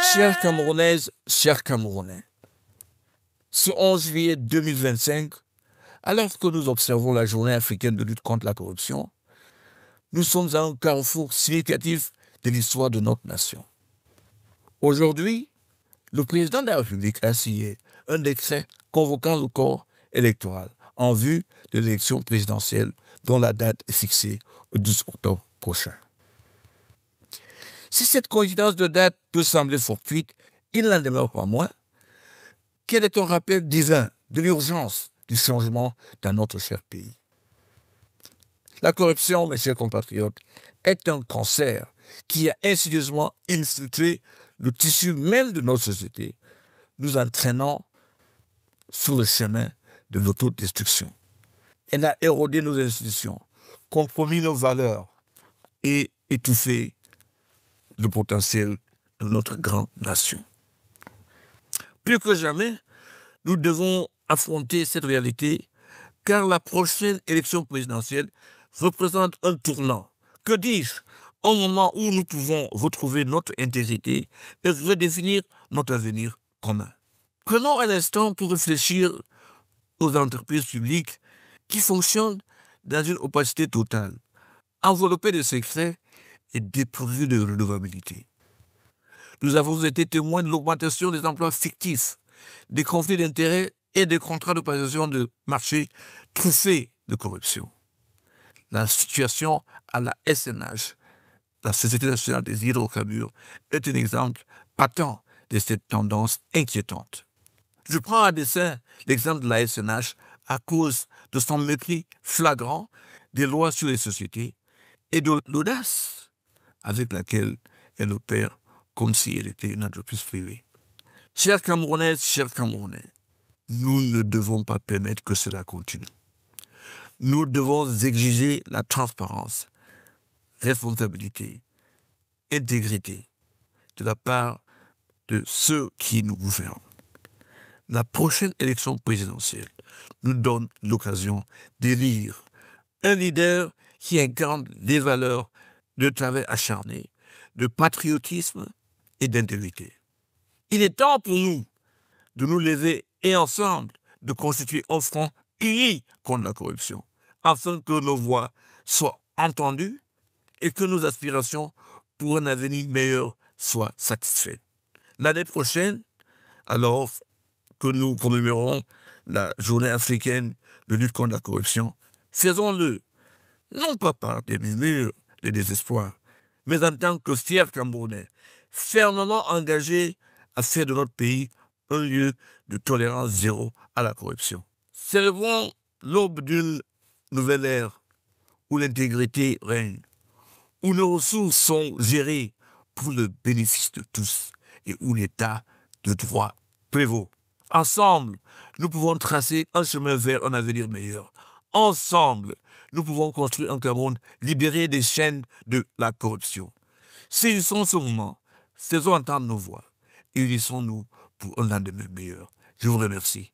Chères Camerounaises, chers Camerounais, ce 11 juillet 2025, alors que nous observons la journée africaine de lutte contre la corruption, nous sommes à un carrefour significatif de l'histoire de notre nation. Aujourd'hui, le président de la République a signé un décret convoquant le corps électoral en vue de l'élection présidentielle dont la date est fixée au 12 octobre prochain. Si cette coïncidence de date peut sembler fortuite, il n'en demeure pas moins qu'elle est un rappel divin de l'urgence du changement dans notre cher pays. La corruption, mes chers compatriotes, est un cancer qui a insidieusement infiltré le tissu même de notre société, nous entraînant sur le chemin de l'autodestruction. Elle a érodé nos institutions, compromis nos valeurs et étouffé le potentiel de notre grande nation. Plus que jamais, nous devons affronter cette réalité car la prochaine élection présidentielle représente un tournant. Que dis-je? Au moment où nous pouvons retrouver notre intégrité et redéfinir notre avenir commun. Prenons un instant pour réfléchir aux entreprises publiques qui fonctionnent dans une opacité totale, enveloppées de secrets et dépourvues de redevabilité. Nous avons été témoins de l'augmentation des emplois fictifs, des conflits d'intérêts et des contrats de passation de marché truffés de corruption. La situation à la SNH, la Société nationale des hydrocarbures, est un exemple patent de cette tendance inquiétante. Je prends à dessein l'exemple de la SNH à cause de son mépris flagrant des lois sur les sociétés et de l'audace avec laquelle elle opère comme si elle était une entreprise privée. Chers Camerounaises, chers Camerounais, nous ne devons pas permettre que cela continue. Nous devons exiger la transparence, responsabilité, intégrité de la part de ceux qui nous gouvernent. La prochaine élection présidentielle nous donne l'occasion d'élire un leader qui incarne des valeurs de travail acharné, de patriotisme et d'intégrité. Il est temps pour nous de nous lever et ensemble de constituer un front uni contre la corruption, afin que nos voix soient entendues et que nos aspirations pour un avenir meilleur soient satisfaites. L'année prochaine, alors que nous commémorons la journée africaine de lutte contre la corruption, faisons-le, non pas par des murmures de désespoir, mais en tant que fiers Camerounais, fermement engagés à faire de notre pays un lieu de tolérance zéro à la corruption. Célébrons l'aube d'une nouvelle ère où l'intégrité règne, où nos ressources sont gérées pour le bénéfice de tous et où l'état de droit prévaut. Ensemble, nous pouvons tracer un chemin vers un avenir meilleur. Ensemble, nous pouvons construire un Cameroun libéré des chaînes de la corruption. Saisissons ce moment, faisons entendre nos voix et unissons-nous pour un lendemain meilleur. Je vous remercie.